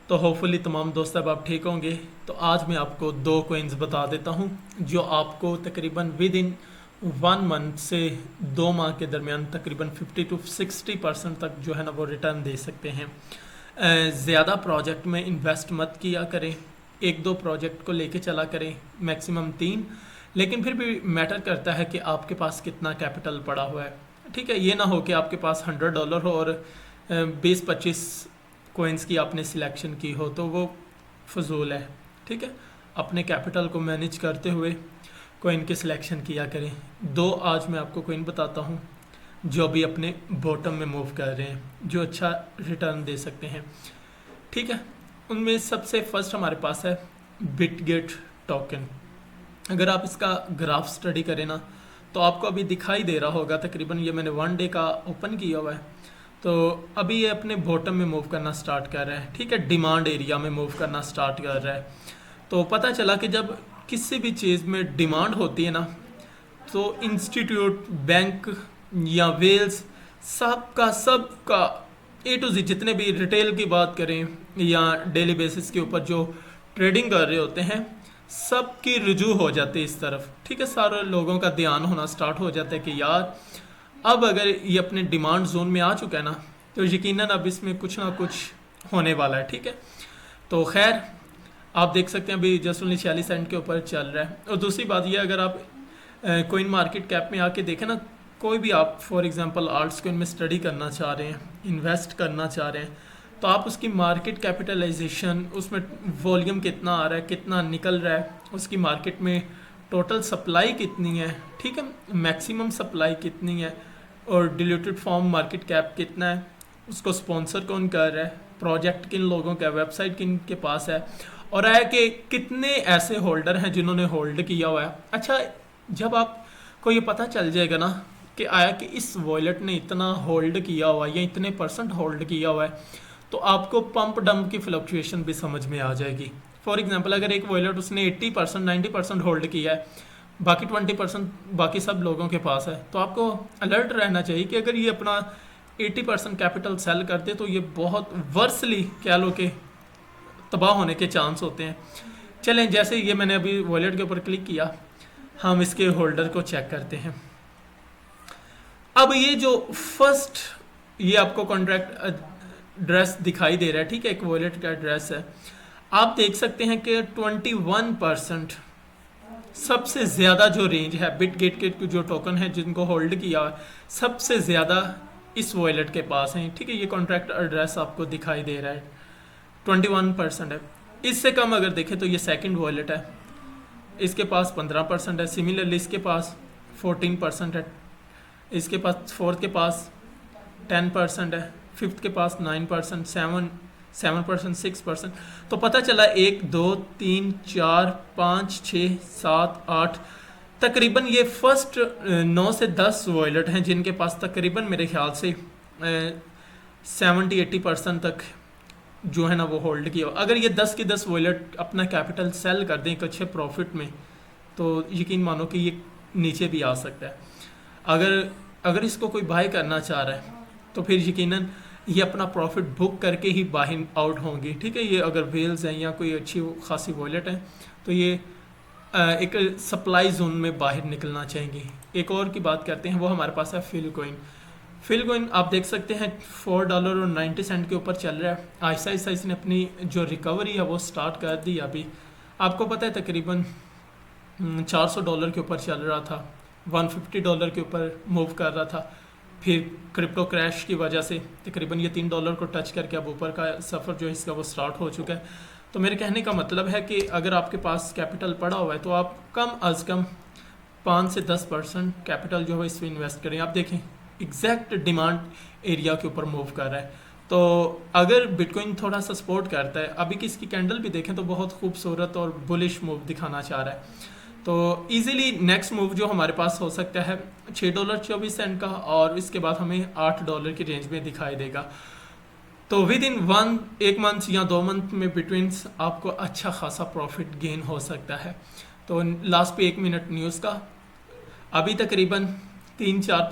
तो होपफुली तमाम दोस्त अब आप ठीक होंगे। तो आज मैं आपको दो कोइंस बता देता हूँ जो आपको तकरीबन विद इन 1 मंथ से 2 माह के दरमियान तकरीबन 50 to 60% तक जो है ना वो रिटर्न दे सकते हैं। ज़्यादा प्रोजेक्ट में इन्वेस्ट मत किया करें, एक दो प्रोजेक्ट को लेके चला करें, मैक्सिमम 3। लेकिन फिर भी मैटर करता है कि आपके पास कितना कैपिटल पड़ा हुआ है। ठीक है, ये ना हो कि आपके पास $100 हो और 20-25 कोइंस की आपने सिलेक्शन की हो तो वो फजूल है। ठीक है, अपने कैपिटल को मैनेज करते हुए कोइन की सिलेक्शन किया करें। दो आज मैं आपको कोइन बताता हूँ जो अभी अपने बॉटम में मूव कर रहे हैं, जो अच्छा रिटर्न दे सकते हैं। ठीक है, उनमें सबसे फर्स्ट हमारे पास है बिटगेट टोकन। अगर आप इसका ग्राफ स्टडी करें ना तो आपको अभी दिखाई दे रहा होगा, तकरीबन ये मैंने 1 डे का ओपन किया हुआ है। तो अभी ये अपने बॉटम में मूव करना स्टार्ट कर रहा है। ठीक है, डिमांड एरिया में मूव करना स्टार्ट कर रहा है। तो पता चला कि जब किसी भी चीज़ में डिमांड होती है ना तो इंस्टीट्यूट, बैंक या वेल्स, सबका ए टू जी जितने भी रिटेल की बात करें या डेली बेसिस के ऊपर जो ट्रेडिंग कर रहे होते हैं सबकी रुजू हो जाती है इस तरफ। ठीक है, सारे लोगों का ध्यान होना स्टार्ट हो जाता है कि यार अब अगर ये अपने डिमांड जोन में आ चुका है ना तो यकीनन अब इसमें कुछ ना कुछ होने वाला है। ठीक है, तो खैर आप देख सकते हैं अभी जस्ट ओनली 46 सेंट के ऊपर चल रहा है। और दूसरी बात यह, अगर आप कोइन मार्केट कैप में आके देखें ना, कोई भी आप फॉर एग्जांपल आर्ट्स कोइन में स्टडी करना चाह रहे हैं, इन्वेस्ट करना चाह रहे हैं, तो आप उसकी मार्केट कैपिटलाइजेशन, उसमें वॉल्यूम कितना आ रहा है, कितना निकल रहा है, उसकी मार्केट में टोटल सप्लाई कितनी है, ठीक है, मैक्सिमम सप्लाई कितनी है, और डिल्यूटेड फॉर्म मार्केट कैप कितना है, उसको स्पॉन्सर कौन कर रहा है, प्रोजेक्ट किन लोगों का, वेबसाइट किन के पास है, और है कि कितने ऐसे होल्डर हैं जिन्होंने होल्ड किया हुआ है। अच्छा, जब आपको ये पता चल जाएगा ना कि आया कि इस वॉलेट ने इतना होल्ड किया हुआ है या इतने % होल्ड किया हुआ है, तो आपको पंप डंप की फ्लक्चुएशन भी समझ में आ जाएगी। फॉर एग्जांपल अगर एक वॉलेट उसने 80% 90% होल्ड किया है, बाकी 20% बाकी सब लोगों के पास है, तो आपको अलर्ट रहना चाहिए कि अगर ये अपना 80% कैपिटल सेल करते तो ये बहुत वर्सली कह लो कि तबाह होने के चांस होते हैं। चलें, जैसे ये मैंने अभी वॉलेट के ऊपर क्लिक किया, हम इसके होल्डर को चेक करते हैं। अब ये जो फर्स्ट ये आपको कॉन्ट्रैक्ट एड्रेस दिखाई दे रहा है, ठीक है, एक वॉलेट का एड्रेस है। आप देख सकते हैं कि 21% सबसे ज़्यादा जो रेंज है बिटगेट के जो टोकन है जिनको होल्ड किया सबसे ज़्यादा इस वॉलेट के पास हैं। ठीक है, ये कॉन्ट्रैक्ट एड्रेस आपको दिखाई दे रहा है, 21% है। इससे कम अगर देखें तो ये सेकंड वॉलेट है, इसके पास 15% है। सिमिलरली इसके पास 14% है, इसके पास फोर्थ के पास 10% है, फिफ्थ के पास 9%, 7%, 6%। तो पता चला 1 2 3 4 5 6 7 8 तकरीबन ये फर्स्ट 9 से 10 वॉलेट हैं जिनके पास तकरीबन मेरे ख्याल से 70-80% तक जो है ना वो होल्ड किया। अगर ये 10 की 10 वॉलेट अपना कैपिटल सेल कर दें एक अच्छे प्रॉफिट में, तो यकीन मानो कि ये नीचे भी आ सकता है। अगर इसको कोई बाय करना चाह रहा है तो फिर यकीनन ये अपना प्रॉफिट बुक करके ही बाहर आउट होंगी। ठीक है, ये अगर वेल्स हैं या कोई अच्छी खासी वॉलेट है तो ये एक सप्लाई जोन में बाहर निकलना चाहेंगी। एक और की बात करते हैं, वो हमारे पास है फिल कोइन। फिल कोइन आप देख सकते हैं $4.90 के ऊपर चल रहा है। आहिस्ता आहिस्ता इसने अपनी जो रिकवरी है वो स्टार्ट कर दी। अभी आपको पता है तकरीबन $400 के ऊपर चल रहा था, $150 के ऊपर मूव कर रहा था, फिर क्रिप्टो क्रैश की वजह से तकरीबन ये $3 को टच करके अब ऊपर का सफ़र जो है इसका वो स्टार्ट हो चुका है। तो मेरे कहने का मतलब है कि अगर आपके पास कैपिटल पड़ा हुआ है तो आप कम अज़ कम 5 से 10% कैपिटल जो है इसमें इन्वेस्ट करें। आप देखें एग्जैक्ट डिमांड एरिया के ऊपर मूव कर रहा है। तो अगर बिटकॉइन थोड़ा सा सपोर्ट करता है, अभी की इसकी कैंडल भी देखें तो बहुत खूबसूरत और बुलिश मूव दिखाना चाह रहा है। तो इजीली नेक्स्ट मूव जो हमारे पास हो सकता है $6.24 का, और इसके बाद हमें $8 की रेंज में दिखाई देगा। तो विद इन 1 मंथ या 2 मंथ में बिटवीन आपको अच्छा खासा प्रॉफिट गेन हो सकता है। तो लास्ट पे 1 मिनट न्यूज़ का, अभी तकरीबन 3 4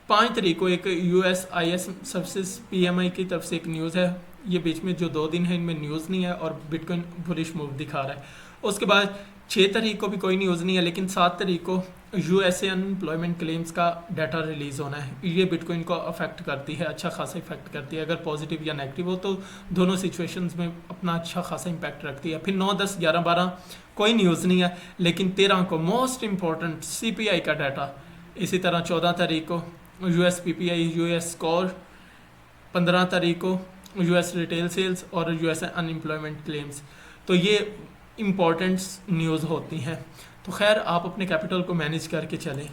5 तारीख को एक USIS सर्विसेज PMI की तरफ से एक न्यूज़ है ये बीच में जो 2 दिन है इनमें न्यूज़ नहीं है और बिटकॉइन बुलिश मूव दिखा रहा है। उसके बाद 6 तारीख को भी कोई न्यूज़ नहीं है, लेकिन 7 तारीख को यूएसए अनएम्प्लॉयमेंट क्लेम्स का डाटा रिलीज़ होना है। ये बिटकॉइन को अफेक्ट करती है, अच्छा खासा इफेक्ट करती है। अगर पॉजिटिव या नेगेटिव हो तो दोनों सिचुएशंस में अपना अच्छा खासा इम्पैक्ट रखती है। फिर 9, 10, 11, 12 कोई न्यूज़ नहीं है, लेकिन 13 को मोस्ट इम्पॉर्टेंट सीपीआई का डाटा। इसी तरह 14 तारीख को यूएस पीपीआई, यूएस स्कोर, 15 तारीख को यूएस रिटेल सेल्स और यूएस अनएम्प्लॉयमेंट क्लेम्स। तो ये इम्पॉर्टेंट न्यूज़ होती हैं। तो खैर आप अपने कैपिटल को मैनेज करके चलें।